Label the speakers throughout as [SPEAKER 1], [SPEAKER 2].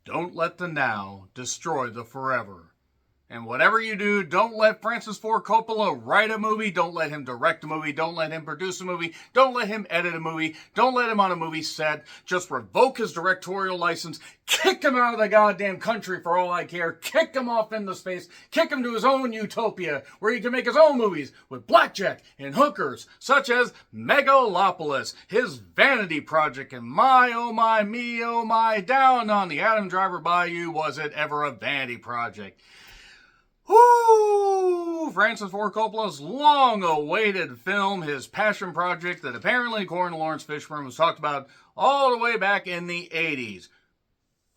[SPEAKER 1] Don't let the now destroy the forever. And whatever you do, don't let Francis Ford Coppola write a movie. Don't let him direct a movie. Don't let him produce a movie. Don't let him edit a movie. Don't let him on a movie set. Just revoke his directorial license. Kick him out of the goddamn country for all I care. Kick him off into space. Kick him to his own utopia where he can make his own movies with blackjack and hookers, such as Megalopolis, his Vanity project, and my, oh my, me, oh my, down on the Adam Driver Bayou, was it ever a vanity project? Whoo! Francis Ford Coppola's long-awaited film, his passion project that apparently, according to Lawrence Fishburne, was talked about all the way back in the 80s.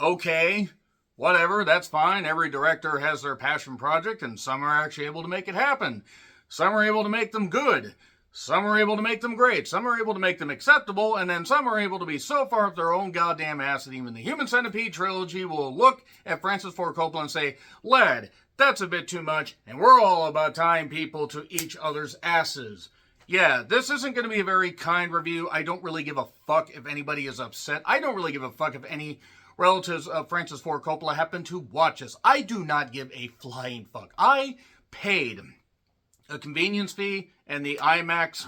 [SPEAKER 1] Okay, whatever, that's fine. Every director has their passion project, and some are actually able to make it happen. Some are able to make them good. Some are able to make them great. Some are able to make them acceptable. And then some are able to be so far up their own goddamn ass that even the Human Centipede trilogy will look at Francis Ford Coppola and say, lad, that's a bit too much, and we're all about tying people to each other's asses. Yeah, this isn't going to be a very kind review. I don't really give a fuck if anybody is upset. I don't really give a fuck if any relatives of Francis Ford Coppola happen to watch this. I do not give a flying fuck. I paid a convenience fee and the IMAX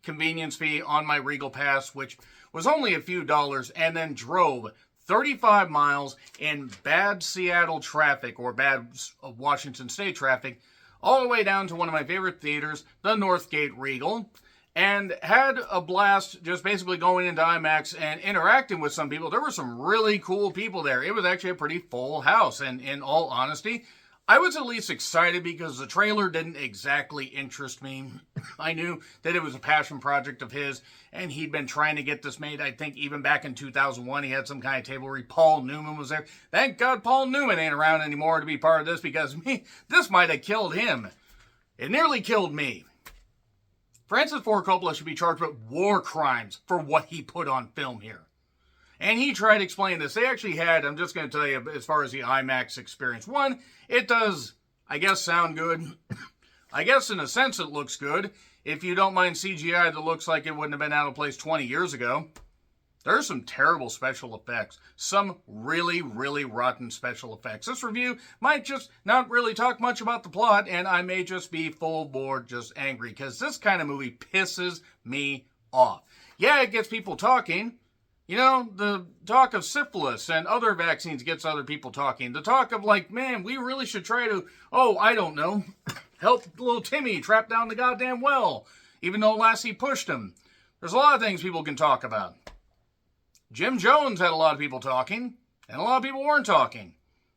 [SPEAKER 1] convenience fee on my Regal Pass, which was only a few dollars, and then drove 35 miles in bad Seattle traffic, or bad Washington State traffic, all the way down to one of my favorite theaters, the Northgate Regal, and had a blast just basically going into IMAX and interacting with some people. There were some really cool people there. It was actually a pretty full house, and in all honesty, I was at least excited because the trailer didn't exactly interest me. I knew that it was a passion project of his, and he'd been trying to get this made. I think even back in 2001, he had some kind of table read. Paul Newman was there. Thank God Paul Newman ain't around anymore to be part of this, because this might have killed him. It nearly killed me. Francis Ford Coppola should be charged with war crimes for what he put on film here. And he tried to explain this. They actually had, I'm just going to tell you, as far as the IMAX experience. One, it does, I guess, sound good. I guess in a sense it looks good. If you don't mind CGI that looks like it wouldn't have been out of place 20 years ago. There's some terrible special effects. Some really, really rotten special effects. This review might just not really talk much about the plot, and I may just be full board just angry, because this kind of movie pisses me off. Yeah, it gets people talking. You know, the talk of syphilis and other vaccines gets other people talking. The talk of man, we really should try to, I don't know, help little Timmy trap down the goddamn well, even though Lassie pushed him. There's a lot of things people can talk about. Jim Jones had a lot of people talking, and a lot of people weren't talking.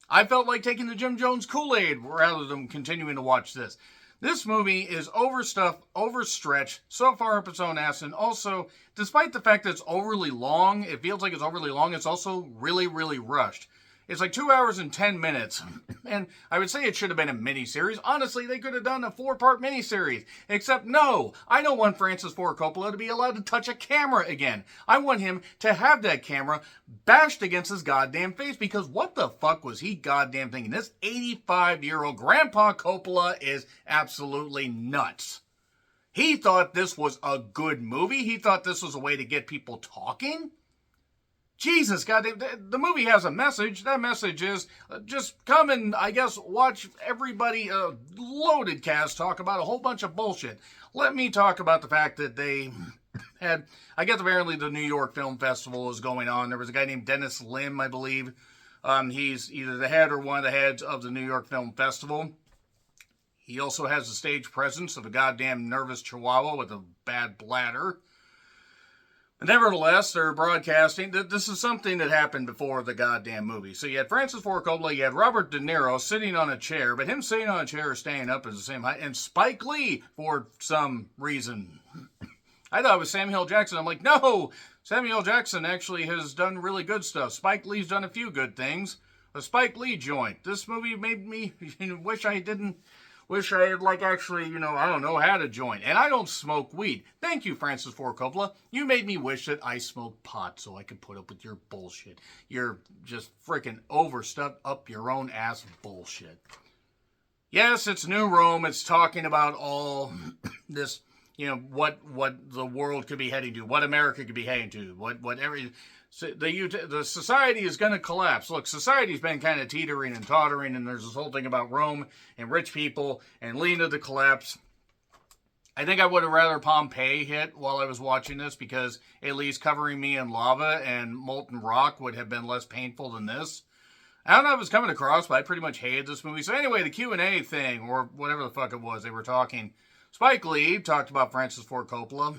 [SPEAKER 1] I felt like taking the Jim Jones Kool-Aid rather than continuing to watch this. This movie is overstuffed, overstretched, so far up its own ass, and also, despite the fact that it's overly long, it feels like it's overly long, it's also really, really rushed. It's like 2 hours and 10 minutes, and I would say it should have been a miniseries. Honestly, they could have done a 4-part miniseries, except no, I don't want Francis Ford Coppola to be allowed to touch a camera again. I want him to have that camera bashed against his goddamn face, because what the fuck was he goddamn thinking? This 85-year-old Grandpa Coppola is absolutely nuts. He thought this was a good movie. He thought this was a way to get people talking. Jesus, goddamn, the movie has a message. That message is just come and, I guess, watch everybody, loaded cast, talk about a whole bunch of bullshit. Let me talk about the fact that they had, I guess apparently the New York Film Festival is going on. There was a guy named Dennis Lim, I believe. He's either the head or one of the heads of the New York Film Festival. He also has the stage presence of a goddamn nervous chihuahua with a bad bladder. Nevertheless, they're broadcasting. This is something that happened before the goddamn movie. So you had Francis Ford Coppola, you had Robert De Niro sitting on a chair, but him sitting on a chair or staying up is the same height, and Spike Lee, for some reason. I thought it was Samuel L. Jackson. I'm like, no! Samuel L. Jackson actually has done really good stuff. Spike Lee's done a few good things. A Spike Lee joint. This movie made me wish I had actually, I don't know, had a joint. And I don't smoke weed. Thank you, Francis Ford Coppola. You made me wish that I smoked pot so I could put up with your bullshit. You're just freaking overstuffed up your own ass bullshit. Yes, it's New Rome. It's talking about all this, what the world could be heading to, what America could be heading to, the society is going to collapse. Look, society's been kind of teetering and tottering, and there's this whole thing about Rome and rich people and leading to the collapse. I think I would have rather Pompeii hit while I was watching this, because at least covering me in lava and molten rock would have been less painful than this. I don't know if it was coming across, but I pretty much hated this movie. So anyway, the Q&A thing, or whatever the fuck it was, they were talking. Spike Lee talked about Francis Ford Coppola.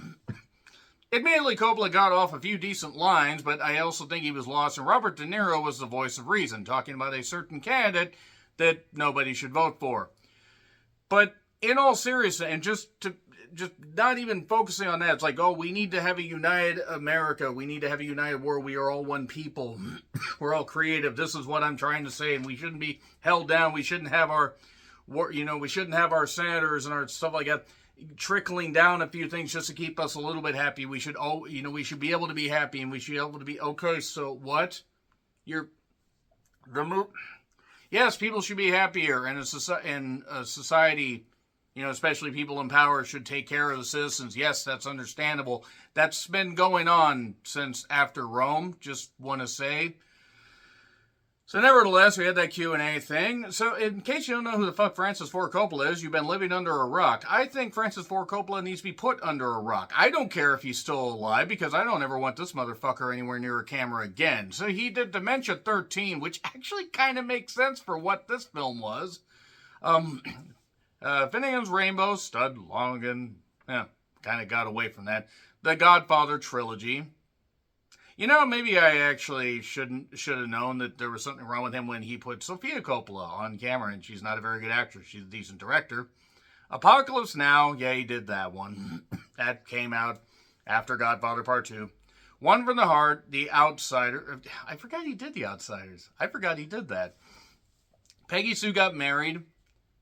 [SPEAKER 1] Admittedly, Coppola got off a few decent lines, but I also think he was lost, and Robert De Niro was the voice of reason, talking about a certain candidate that nobody should vote for. But in all seriousness, and just not even focusing on that, it's like, oh, we need to have a united America. We need to have a united world. We are all one people. We're all creative. This is what I'm trying to say, and we shouldn't be held down. We shouldn't have our, we shouldn't have our senators and our stuff like that trickling down a few things just to keep us a little bit happy. We should, we should be able to be happy, and we should be able to be, okay, so what? Yes, people should be happier, and a society, especially people in power, should take care of the citizens. Yes, that's understandable. That's been going on since after Rome, just want to say. So nevertheless, we had that Q&A thing. So in case you don't know who the fuck Francis Ford Coppola is, you've been living under a rock. I think Francis Ford Coppola needs to be put under a rock. I don't care if he's still alive, because I don't ever want this motherfucker anywhere near a camera again. So he did Dementia 13, which actually kind of makes sense for what this film was. Finnegan's Rainbow, Stud Longan, kind of got away from that. The Godfather trilogy. Maybe I actually should have known that there was something wrong with him when he put Sofia Coppola on camera, and she's not a very good actress. She's a decent director. Apocalypse Now, yeah, he did that one. That came out after Godfather Part 2. One from the Heart, The Outsider. I forgot he did The Outsiders. I forgot he did that. Peggy Sue Got Married.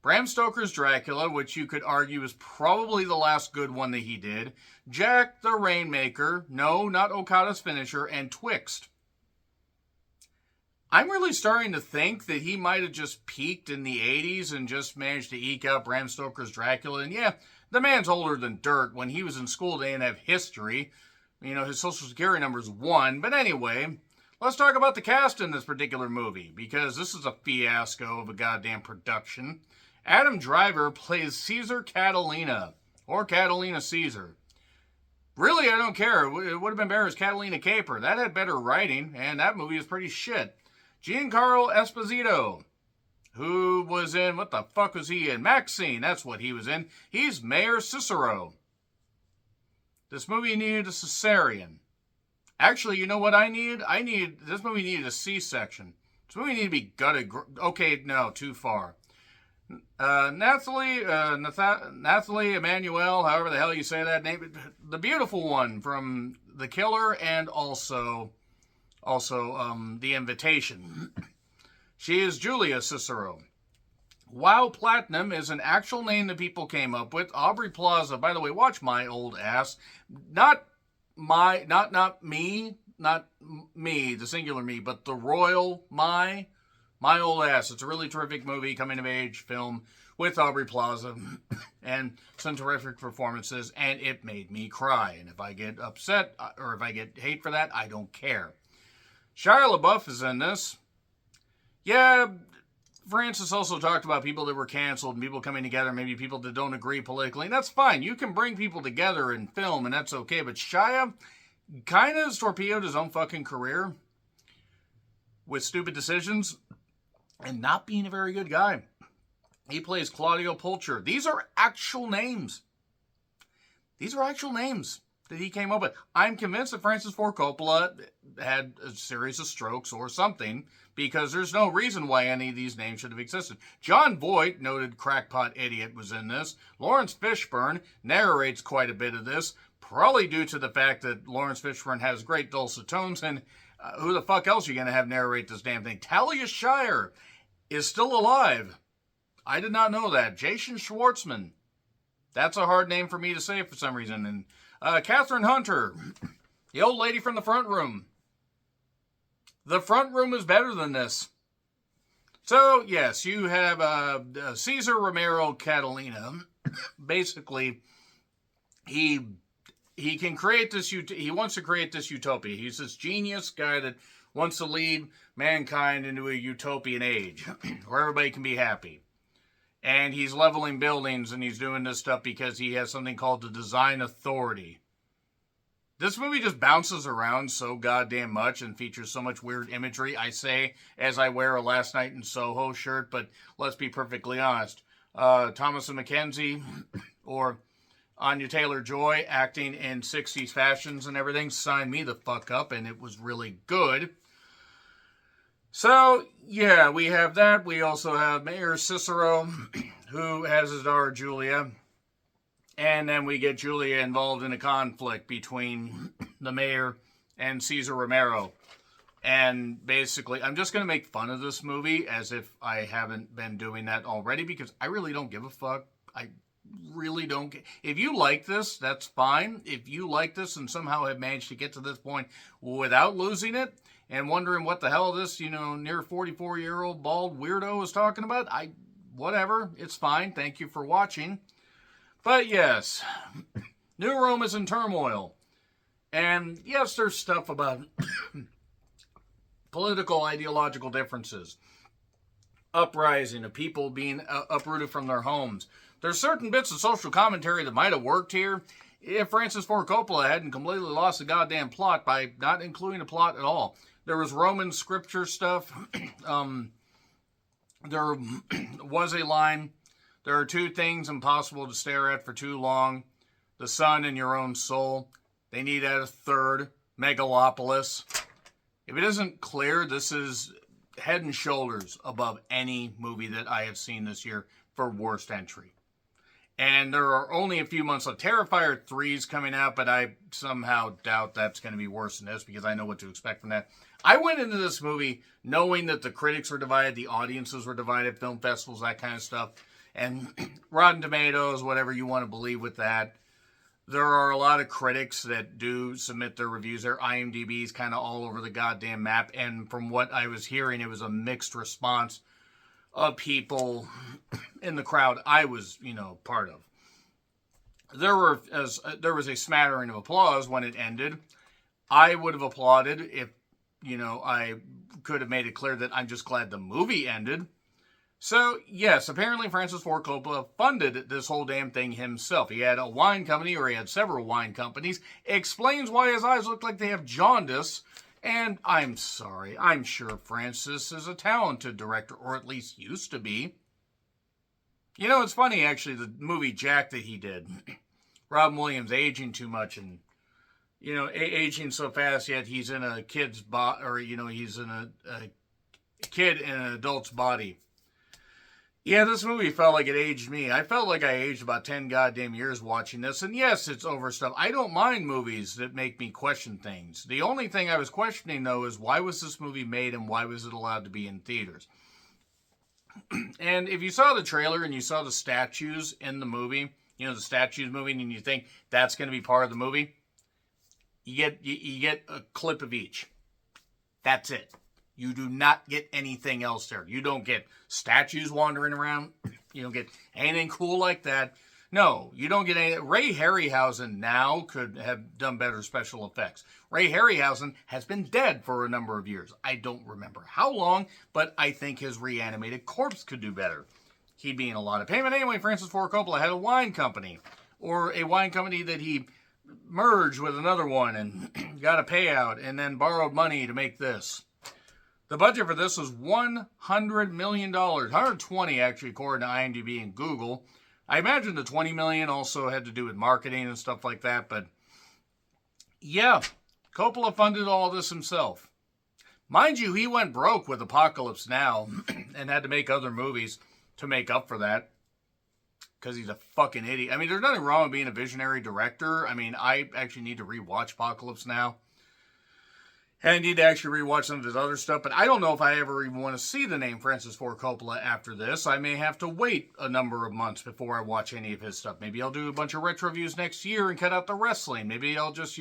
[SPEAKER 1] Bram Stoker's Dracula, which you could argue is probably the last good one that he did. Jack the Rainmaker. No, not Okada's Finisher. And Twixt. I'm really starting to think that he might have just peaked in the 80s and just managed to eke out Bram Stoker's Dracula. And yeah, the man's older than dirt. When he was in school, they didn't have history. His social security number is 1. But anyway, let's talk about the cast in this particular movie, because this is a fiasco of a goddamn production. Adam Driver plays Caesar Catalina, or Catalina Caesar. Really, I don't care. It would have been better as Catalina Caper. That had better writing, and that movie is pretty shit. Giancarlo Esposito, who was in, what the fuck was he in? Maxine, that's what he was in. He's Mayor Cicero. This movie needed a cesarean. Actually, you know what I need? This movie needed a C-section. This movie needed to be gutted. Okay, no, too far. Nathalie Emmanuel, however the hell you say that name, the beautiful one from The Killer, and also The Invitation. She is Julia Cicero. Wow Platinum is an actual name that people came up with. Aubrey Plaza, by the way, watch my old ass. Not me, the singular me, but the royal my old ass. It's a really terrific movie, coming of age film with Aubrey Plaza and some terrific performances, and it made me cry. And if I get upset or if I get hate for that, I don't care. Shia LaBeouf is in this. Yeah, Francis also talked about people that were canceled and people coming together, maybe people that don't agree politically. And that's fine. You can bring people together in film, and that's okay. But Shia kind of has torpedoed his own fucking career with stupid decisions and not being a very good guy. He plays Claudio Pulcher. These are actual names. These are actual names that he came up with. I'm convinced that Francis Ford Coppola had a series of strokes or something, because there's no reason why any of these names should have existed. John Voight, noted crackpot idiot, was in this. Lawrence Fishburne narrates quite a bit of this, probably due to the fact that Lawrence Fishburne has great dulcet tones, and who the fuck else are you going to have narrate this damn thing? Talia Shire is still alive. I did not know that. Jason Schwartzman. That's a hard name for me to say for some reason. And Catherine Hunter, the old lady from The Front Room. The Front Room is better than this. So, yes, you have Cesar Romero Catalina. Basically, he he can create this, he wants to create this utopia. He's this genius guy that wants to lead mankind into a utopian age where everybody can be happy. And he's leveling buildings and he's doing this stuff because he has something called the design authority. This movie just bounces around so goddamn much and features so much weird imagery. I say as I wear a Last Night in Soho shirt, but let's be perfectly honest. Thomas and Mackenzie or Anya Taylor-Joy acting in 60s fashions and everything signed me the fuck up, and it was really good. So, yeah, we have that. We also have Mayor Cicero, who has his daughter Julia. And then we get Julia involved in a conflict between the mayor and Cesar Romero. And basically, I'm just going to make fun of this movie as if I haven't been doing that already, because I really don't give a fuck. I really don't. If you like this, that's fine. If you like this and somehow have managed to get to this point without losing it and wondering what the hell this, near 44-year-old bald weirdo is talking about, whatever. It's fine. Thank you for watching. But yes, New Rome is in turmoil. And yes, there's stuff about political, ideological differences. Uprising of people being uprooted from their homes. There's certain bits of social commentary that might have worked here if Francis Ford Coppola hadn't completely lost the goddamn plot by not including a plot at all. There was Roman scripture stuff. There was a line... There are two things impossible to stare at for too long. The sun and your own soul. They need a third. Megalopolis. If it isn't clear, this is head and shoulders above any movie that I have seen this year for worst entry. And there are only a few months left. Terrifier 3 is coming out, but I somehow doubt that's going to be worse than this because I know what to expect from that. I went into this movie knowing that the critics were divided, the audiences were divided, film festivals, that kind of stuff. And Rotten Tomatoes, whatever you want to believe with that. There are a lot of critics that do submit their reviews. Their IMDb is kind of all over the goddamn map. And from what I was hearing, it was a mixed response of people in the crowd I was, part of. There was a smattering of applause when it ended. I would have applauded if, I could have made it clear that I'm just glad the movie ended. So, yes, apparently Francis Ford Coppola funded this whole damn thing himself. He had a wine company, or he had several wine companies. Explains why his eyes look like they have jaundice. And I'm sorry, I'm sure Francis is a talented director, or at least used to be. It's funny, actually, the movie Jack that he did. Robin Williams aging too much and, aging so fast, yet he's in a kid's body, or, he's in a kid in an adult's body. Yeah, this movie felt like it aged me. I felt like I aged about 10 goddamn years watching this. And yes, it's over stuff. I don't mind movies that make me question things. The only thing I was questioning, though, is why was this movie made and why was it allowed to be in theaters? And if you saw the trailer and you saw the statues in the movie, the statues movie, and you think that's going to be part of the movie, you get a clip of each. That's it. You do not get anything else there. You don't get statues wandering around. You don't get anything cool like that. No, you don't get any. Ray Harryhausen now could have done better special effects. Ray Harryhausen has been dead for a number of years. I don't remember how long, but I think his reanimated corpse could do better. He'd be in a lot of pain. But anyway, Francis Ford Coppola had a wine company, or a wine company that he merged with another one and got a payout and then borrowed money to make this. The budget for this was $100 million. 120 actually, according to IMDb and Google. I imagine the $20 million also had to do with marketing and stuff like that. But yeah, Coppola funded all this himself. Mind you, he went broke with Apocalypse Now and had to make other movies to make up for that. Because he's a fucking idiot. I mean, there's nothing wrong with being a visionary director. I mean, I actually need to rewatch Apocalypse Now. And I need to actually rewatch some of his other stuff, but I don't know if I ever even want to see the name Francis Ford Coppola after this. I may have to wait a number of months before I watch any of his stuff. Maybe I'll do a bunch of retro reviews next year and cut out the wrestling. Maybe I'll just,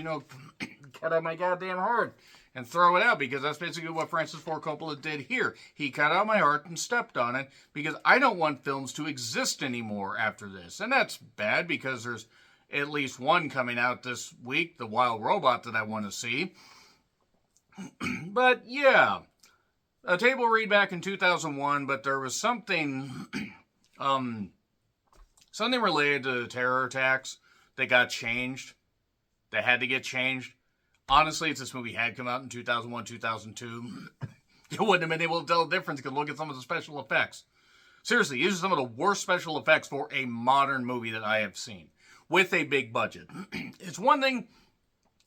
[SPEAKER 1] cut out my goddamn heart and throw it out, because that's basically what Francis Ford Coppola did here. He cut out my heart and stepped on it, because I don't want films to exist anymore after this. And that's bad, because there's at least one coming out this week, The Wild Robot, that I want to see. But yeah, a table read back in 2001, but there was something, something related to terror attacks that got changed, that had to get changed. Honestly, if this movie had come out in 2001, 2002, you wouldn't have been able to tell the difference. You could look at some of the special effects. Seriously, these are some of the worst special effects for a modern movie that I have seen with a big budget. It's one thing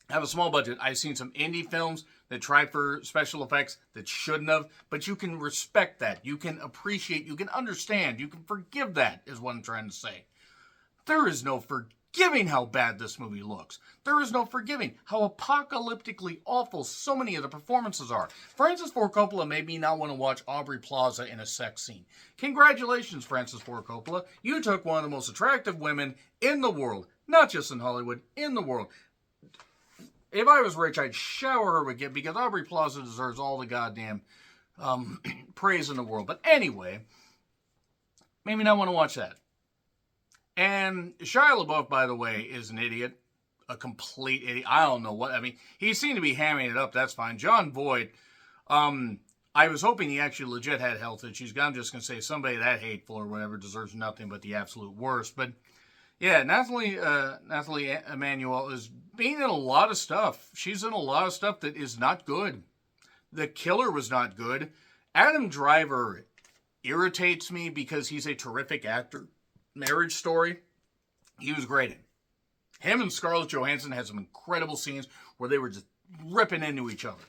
[SPEAKER 1] to have a small budget. I've seen some indie films that tried for special effects that shouldn't have, but you can respect that. You can appreciate, you can understand, you can forgive that, is what I'm trying to say. There is no forgiving how bad this movie looks. There is no forgiving how apocalyptically awful so many of the performances are. Francis Ford Coppola made me not want to watch Aubrey Plaza in a sex scene. Congratulations, Francis Ford Coppola. You took one of the most attractive women in the world, not just in Hollywood, in the world. If I was rich, I'd shower her with gift, because Aubrey Plaza deserves all the goddamn praise in the world. But anyway, made me not want to watch that. And Shia LaBeouf, by the way, is an idiot. A complete idiot. I don't know what. I mean, he seemed to be hamming it up. That's fine. Jon Voight, I was hoping he actually legit had health issues. I'm just going to say somebody that hateful or whatever deserves nothing but the absolute worst. But yeah, Nathalie Emmanuel is being in a lot of stuff. She's in a lot of stuff that is not good. The Killer was not good. Adam Driver irritates me because he's a terrific actor. Marriage Story, he was great in. Him and Scarlett Johansson had some incredible scenes where they were just ripping into each other.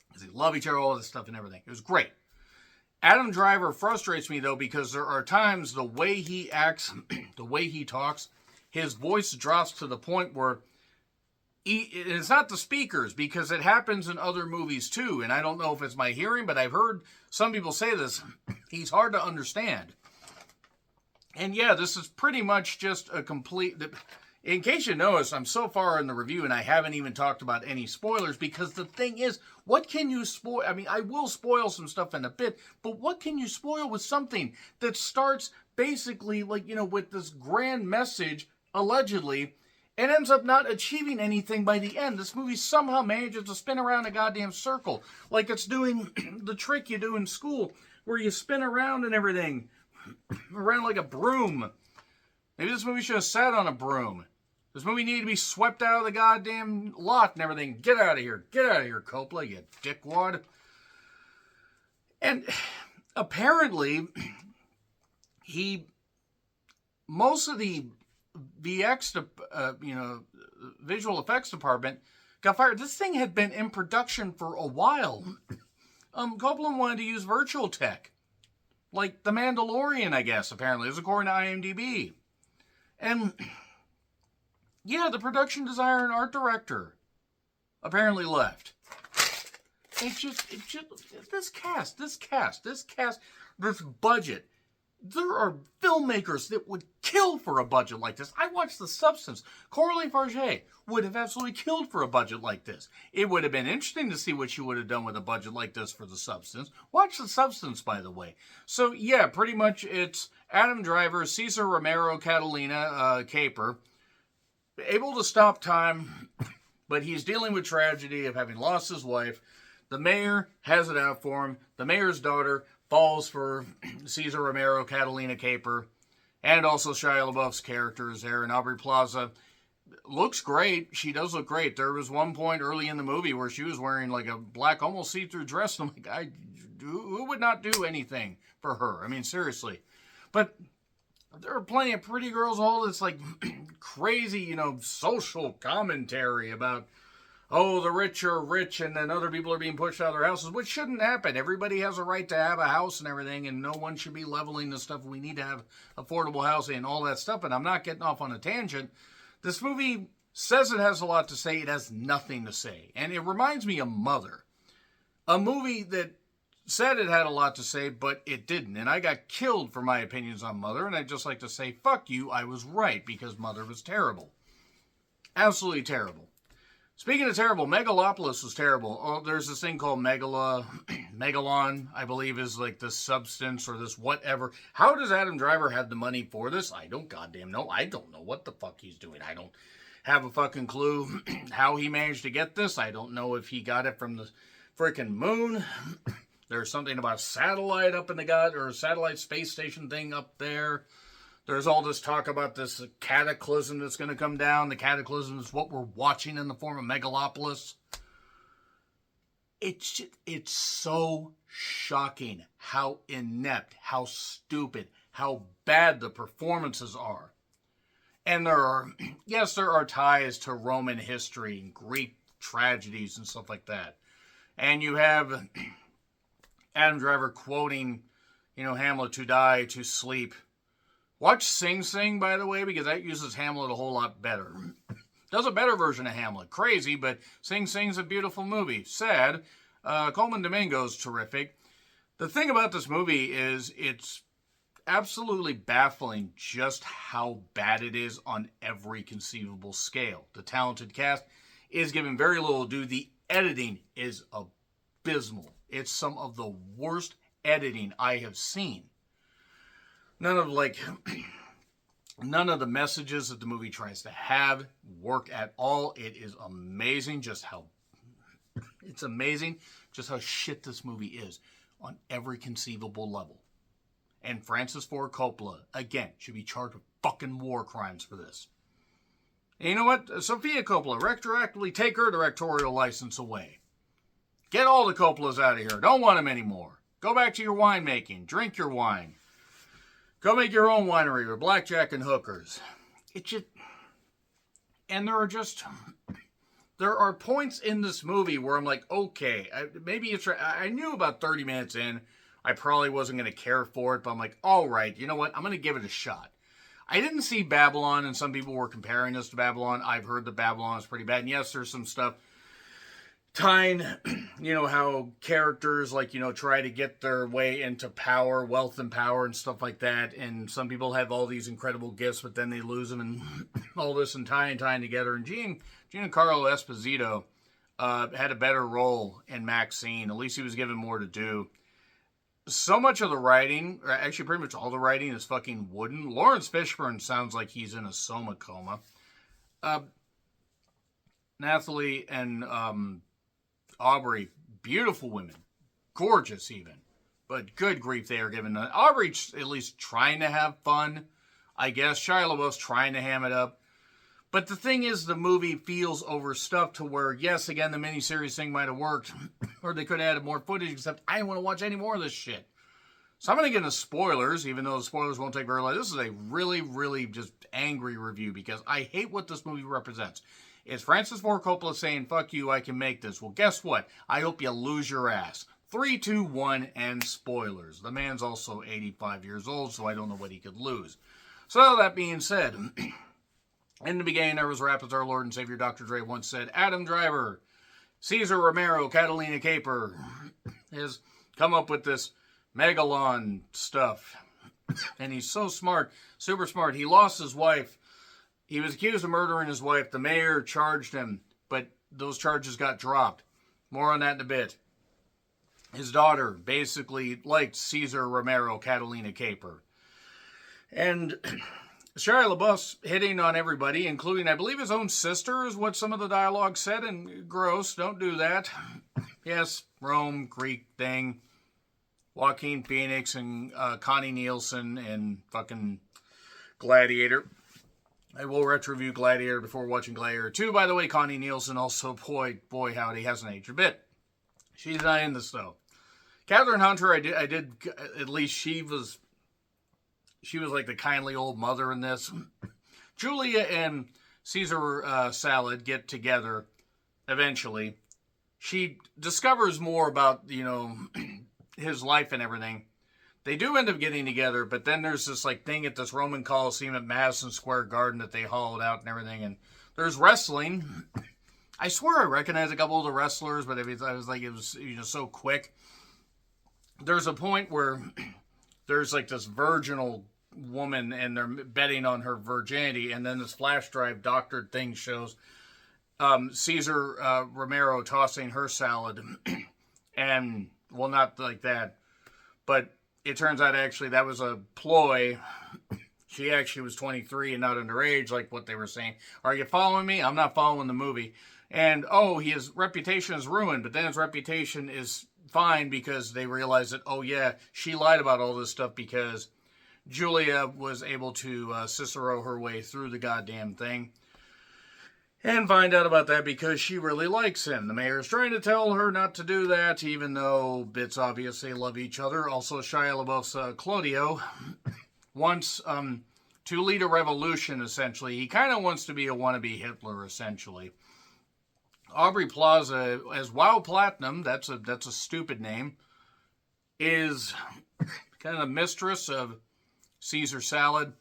[SPEAKER 1] Because they love each other, all this stuff and everything. It was great. Adam Driver frustrates me, though, because there are times the way he acts, the way he talks, his voice drops to the point where it's not the speakers, because it happens in other movies, too. And I don't know if it's my hearing, but I've heard some people say this. He's hard to understand. And yeah, this is pretty much just a complete... In case you notice, I'm so far in the review and I haven't even talked about any spoilers, because the thing is, what can you spoil? I mean, I will spoil some stuff in a bit, but what can you spoil with something that starts basically, like, you know, with this grand message, allegedly, and ends up not achieving anything by the end? This movie somehow manages to spin around a goddamn circle, like it's doing the trick you do in school, where you spin around and everything. Around like a broom. Maybe this movie should have sat on a broom. This movie needed to be swept out of the goddamn lot and everything. Get out of here. Get out of here, Coppola, you dickwad. And apparently, most of the visual effects department got fired. This thing had been in production for a while. Coppola wanted to use virtual tech. Like The Mandalorian, I guess, apparently. It was according to IMDb. And, yeah, the production designer and art director apparently left. This budget. There are filmmakers that would kill for a budget like this. I watched The Substance. Coralie Farge would have absolutely killed for a budget like this. It would have been interesting to see what she would have done with a budget like this for The Substance. Watch The Substance, by the way. So, yeah, pretty much it's Adam Driver, Cesar Romero, Catalina Caper, able to stop time, but he's dealing with tragedy of having lost his wife. The mayor has it out for him. The mayor's daughter falls for Cesar Romero, Catalina Caper, and also Shia LaBeouf's character is there. And Aubrey Plaza looks great. She does look great. There was one point early in the movie where she was wearing like a black, almost see-through dress. And I'm like, who would not do anything for her? I mean, seriously. But there are plenty of pretty girls, all this like crazy, social commentary about, oh, the rich are rich and then other people are being pushed out of their houses, which shouldn't happen. Everybody has a right to have a house and everything, and no one should be leveling the stuff. We need to have affordable housing and all that stuff, and I'm not getting off on a tangent. This movie says it has a lot to say. It has nothing to say. And it reminds me of Mother, a movie that said it had a lot to say, but it didn't. And I got killed for my opinions on Mother, and I'd just like to say, fuck you, I was right, because Mother was terrible. Absolutely terrible. Speaking of terrible, Megalopolis was terrible. Oh, there's this thing called Megalon, I believe, is like this substance or this whatever. How does Adam Driver have the money for this? I don't goddamn know. I don't know what the fuck he's doing. I don't have a fucking clue how he managed to get this. I don't know if he got it from the freaking moon. There's something about satellite up in the god, or a satellite space station thing up there. There's all this talk about this cataclysm that's going to come down. The cataclysm is what we're watching in the form of Megalopolis. It's so shocking how inept, how stupid, how bad the performances are. And there are ties to Roman history and Greek tragedies and stuff like that. And you have Adam Driver quoting, Hamlet, to die, to sleep. Watch Sing Sing, by the way, because that uses Hamlet a whole lot better. Does a better version of Hamlet. Crazy, but Sing Sing's a beautiful movie. Sad. Coleman Domingo's terrific. The thing about this movie is it's absolutely baffling just how bad it is on every conceivable scale. The talented cast is given very little due. The editing is abysmal. It's some of the worst editing I have seen. None of the messages that the movie tries to have work at all. It is amazing just how shit this movie is on every conceivable level. And Francis Ford Coppola, again, should be charged with fucking war crimes for this. And you know what? Sofia Coppola, retroactively take her directorial license away. Get all the Coppolas out of here. Don't want them anymore. Go back to your winemaking. Drink your wine. Go make your own winery with blackjack and hookers. And there are points in this movie where I'm like, okay, I knew about 30 minutes in, I probably wasn't going to care for it, but I'm like, all right, you know what? I'm going to give it a shot. I didn't see Babylon, and some people were comparing this to Babylon. I've heard that Babylon is pretty bad. And yes, there's some stuff tying, how characters, try to get their way into power, wealth and power and stuff like that. And some people have all these incredible gifts, but then they lose them and all this and tying together. And Giancarlo Esposito had a better role in Maxine. At least he was given more to do. So much of the writing, or actually pretty much all the writing, is fucking wooden. Lawrence Fishburne sounds like he's in a soma coma. Nathalie and Aubrey, beautiful women. Gorgeous even. But good grief, they are given. Aubrey's at least trying to have fun, I guess. Shia LaBeouf's trying to ham it up. But the thing is, the movie feels overstuffed to where, yes, again, the miniseries thing might have worked. Or they could have added more footage, except I don't want to watch any more of this shit. So I'm going to get into spoilers, even though the spoilers won't take very long. This is a really, really just angry review because I hate what this movie represents. It's Francis Ford Coppola saying, fuck you, I can make this. Well, guess what? I hope you lose your ass. 3, 2, 1, and spoilers. The man's also 85 years old, so I don't know what he could lose. So, that being said, in the beginning, there was rap as our Lord and Savior Dr. Dre once said, Adam Driver, Cesar Romero, Catalina Caper has come up with this Megalon stuff. And he's so smart, super smart. He lost his wife. He was accused of murdering his wife. The mayor charged him, but those charges got dropped. More on that in a bit. His daughter basically liked Cesar Romero, Catalina Caper. And Shia LaBeouf's hitting on everybody, including, I believe, his own sister, is what some of the dialogue said. And gross, don't do that. Yes, Rome, Greek thing. Joaquin Phoenix and Connie Nielsen and fucking Gladiator. I will retro-review Gladiator before watching Gladiator 2. By the way, Connie Nielsen also, boy howdy, hasn't aged a bit. She's not in this, though. Catherine Hunter, I did, at least she was like the kindly old mother in this. Julia and Caesar Salad get together eventually. She discovers more about, his life and everything. They do end up getting together, but then there's this thing at this Roman Coliseum at Madison Square Garden that they hollowed out and everything, and there's wrestling. I swear I recognize a couple of the wrestlers, but it was so quick. There's a point where there's this virginal woman and they're betting on her virginity, and then this flash drive doctored thing shows Caesar Romero tossing her salad. And, well, not like that. But it turns out actually that was a ploy. She actually was 23 and not underage, like what they were saying. Are you following me? I'm not following the movie. And, his reputation is ruined, but then his reputation is fine because they realize that, oh, yeah, she lied about all this stuff because Julia was able to Cicero her way through the goddamn thing. And find out about that because she really likes him. The mayor's trying to tell her not to do that, even though it's obvious they love each other. Also, Shia LaBeouf's Claudio wants to lead a revolution, essentially. He kind of wants to be a wannabe Hitler, essentially. Aubrey Plaza, as Wow Platinum, that's a stupid name, is kind of the mistress of Caesar Salad,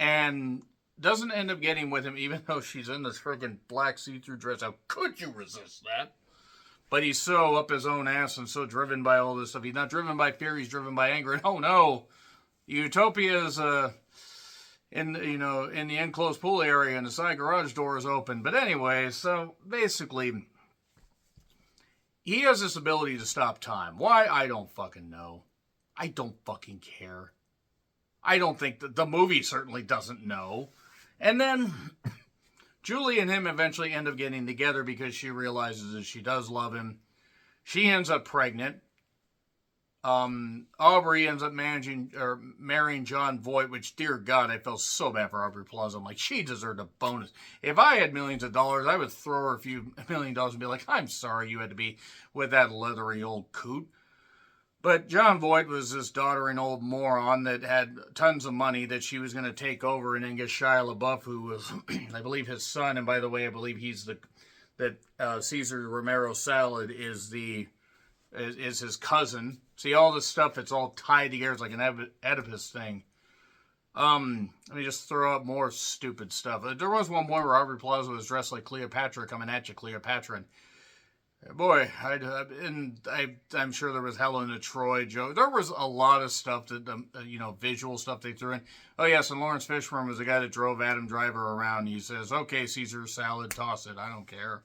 [SPEAKER 1] and doesn't end up getting with him, even though she's in this friggin' black see-through dress. How could you resist that? But he's so up his own ass and so driven by all this stuff. He's not driven by fear, he's driven by anger. And oh no, Utopia's in the enclosed pool area and the side garage door is open. But anyway, so basically, he has this ability to stop time. Why? I don't fucking know. I don't fucking care. I don't think that the movie certainly doesn't know. And then Julie and him eventually end up getting together because she realizes that she does love him. She ends up pregnant. Aubrey ends up marrying John Voight, which, dear God, I felt so bad for Aubrey Plaza. I'm like, she deserved a bonus. If I had millions of dollars, I would throw her a few $1 million and be like, I'm sorry you had to be with that leathery old coot. But John Voight was this doddering old moron that had tons of money that she was going to take over and then get Shia LaBeouf, who was, I believe, his son. And by the way, I believe he's Caesar Romero Salad is his cousin. See, all this stuff, it's all tied together. It's like an Oedipus thing. Let me just throw up more stupid stuff. There was one point where Aubrey Plaza was dressed like Cleopatra, coming at you, Cleopatra. And boy, I'm sure there was Helen of Troy joke. There was a lot of stuff that, visual stuff they threw in. Oh, yes, and Lawrence Fishburne was the guy that drove Adam Driver around. He says, okay, Caesar salad, toss it. I don't care.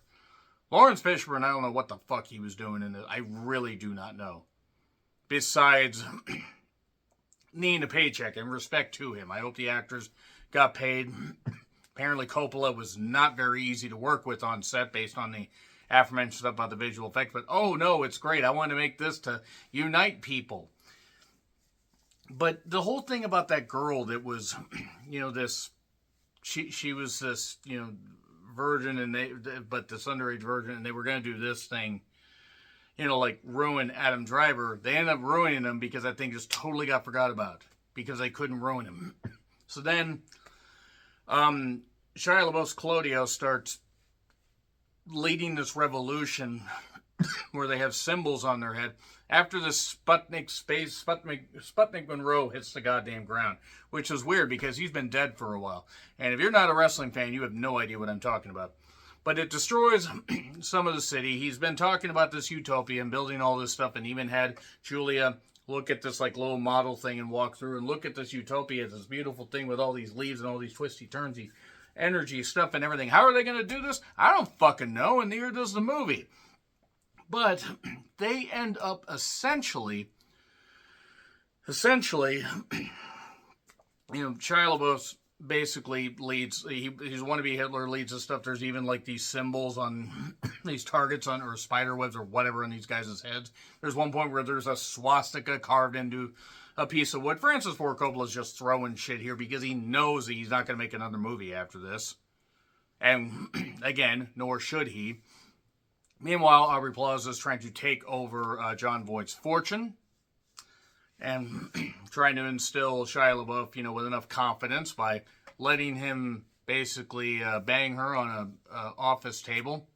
[SPEAKER 1] Lawrence Fishburne, I don't know what the fuck he was doing in it. I really do not know. Besides needing a paycheck, and respect to him. I hope the actors got paid. Apparently Coppola was not very easy to work with on set based on the aforementioned stuff about the visual effects, but oh no, it's great. I want to make this to unite people. But the whole thing about that girl that was, she was this, virgin, but this underage virgin, and they were going to do this thing, like ruin Adam Driver. They ended up ruining him because that thing just totally got forgot about because they couldn't ruin him. So then, Shia LaBeouf's Claudio starts leading this revolution where they have symbols on their head after the Sputnik Monroe hits the goddamn ground, which is weird because he's been dead for a while. And if you're not a wrestling fan, you have no idea what I'm talking about. But it destroys some of the city. He's been talking about this utopia and building all this stuff, and even had Julia look at this like little model thing and walk through and look at this utopia, this beautiful thing with all these leaves and all these twisty turnsy energy stuff and everything. How are they going to do this? I don't fucking know, and neither does the movie. But they end up essentially, Shia LaBeouf basically leads, he's wannabe Hitler, leads the stuff. There's even like these symbols on these targets on, or spider webs or whatever on these guys' heads. There's one point where there's a swastika carved into a piece of wood. Francis Ford Coppola's just throwing shit here because he knows that he's not going to make another movie after this. And again, nor should he. Meanwhile, Aubrey Plaza is trying to take over John Voight's fortune and trying to instill Shia LaBeouf, with enough confidence by letting him basically bang her on a office table.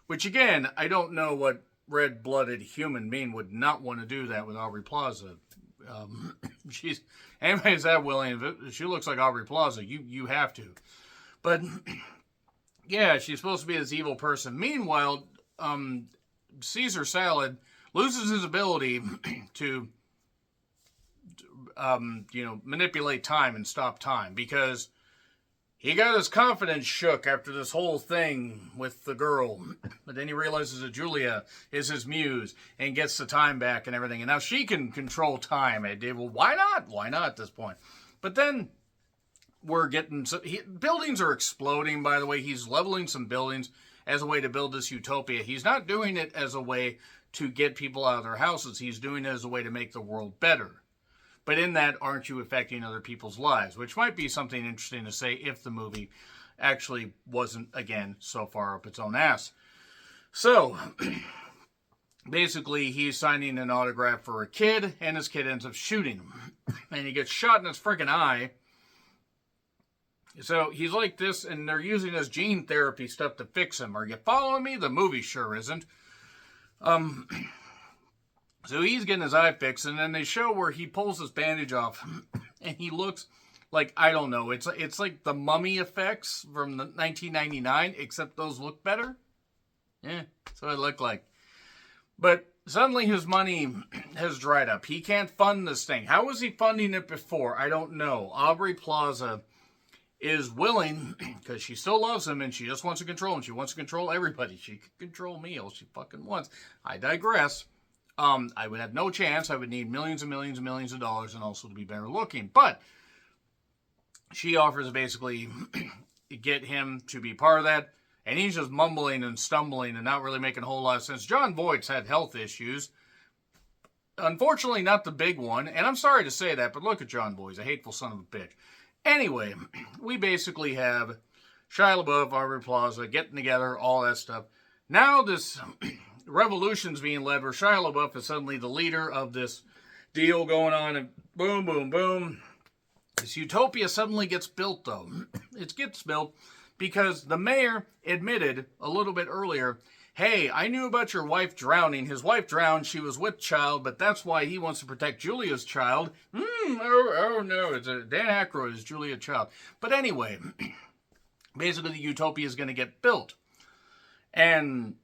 [SPEAKER 1] Which again, I don't know what red-blooded human being would not want to do that with Aubrey Plaza. Anybody's that willing, if she looks like Aubrey Plaza, you have to. But yeah, she's supposed to be this evil person. Meanwhile, Caesar Salad loses his ability to manipulate time and stop time, because he got his confidence shook after this whole thing with the girl. But then he realizes that Julia is his muse and gets the time back and everything. And now she can control time. And Dave, well, why not? Why not at this point? But then we're getting... buildings are exploding, by the way. He's leveling some buildings as a way to build this utopia. He's not doing it as a way to get people out of their houses. He's doing it as a way to make the world better. But in that, aren't you affecting other people's lives? Which might be something interesting to say if the movie actually wasn't, again, so far up its own ass. So, basically, he's signing an autograph for a kid, and his kid ends up shooting him. And he gets shot in his freaking eye. So, he's like this, and they're using his gene therapy stuff to fix him. Are you following me? The movie sure isn't. So he's getting his eye fixed, and then they show where he pulls his bandage off, and he looks like, I don't know, it's like the Mummy effects from the 1999, except those look better. Yeah, that's what it looked like. But suddenly his money has dried up. He can't fund this thing. How was he funding it before? I don't know. Aubrey Plaza is willing, because she still loves him, and she just wants to control him. She wants to control everybody. She can control me all she fucking wants. I digress. I would have no chance. I would need millions and millions and millions of dollars and also to be better looking. But she offers to basically get him to be part of that. And he's just mumbling and stumbling and not really making a whole lot of sense. Jon Voight's had health issues. Unfortunately, not the big one. And I'm sorry to say that, but look at Jon Voight. He's a hateful son of a bitch. Anyway, we basically have Shia LaBeouf, Aubrey Plaza, getting together, all that stuff. Now this... revolution's being led where Shia LaBeouf is suddenly the leader of this deal going on, and boom, boom, boom. This utopia suddenly gets built, though. It gets built because the mayor admitted a little bit earlier, hey, I knew about your wife drowning. His wife drowned. She was with child, but that's why he wants to protect Julia's child. Oh no, it's Dan Aykroyd is Julia's child. But anyway, basically the utopia is going to get built. And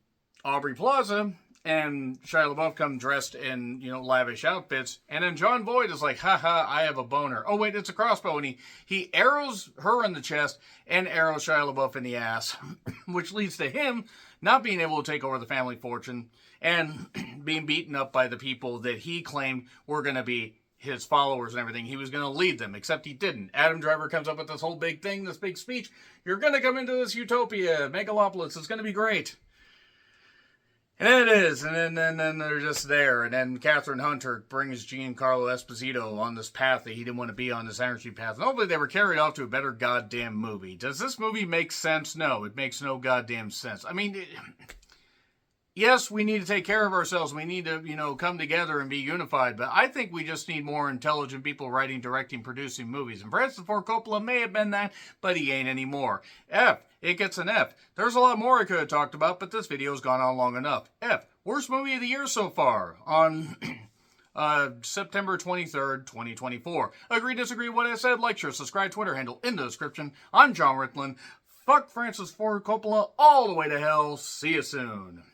[SPEAKER 1] Aubrey Plaza and Shia LaBeouf come dressed in, lavish outfits. And then Jon Voight is like, haha, I have a boner. Oh, wait, it's a crossbow. And he arrows her in the chest and arrows Shia LaBeouf in the ass, which leads to him not being able to take over the family fortune and being beaten up by the people that he claimed were going to be his followers and everything. He was going to lead them, except he didn't. Adam Driver comes up with this whole big thing, this big speech. You're going to come into this utopia, Megalopolis. It's going to be great. And then it is, and then they're just there, and then Catherine Hunter brings Giancarlo Esposito on this path that he didn't want to be on, this energy path. And hopefully they were carried off to a better goddamn movie. Does this movie make sense? No, it makes no goddamn sense. I mean, yes, we need to take care of ourselves. We need to, come together and be unified. But I think we just need more intelligent people writing, directing, producing movies. And Francis Ford Coppola may have been that, but he ain't anymore. It gets an F. There's a lot more I could have talked about, but this video's gone on long enough. F. Worst movie of the year so far on September 23rd, 2024. Agree, disagree, what I said? Like, share, subscribe, Twitter handle in the description. I'm John Rickland. Fuck Francis Ford Coppola all the way to hell. See you soon.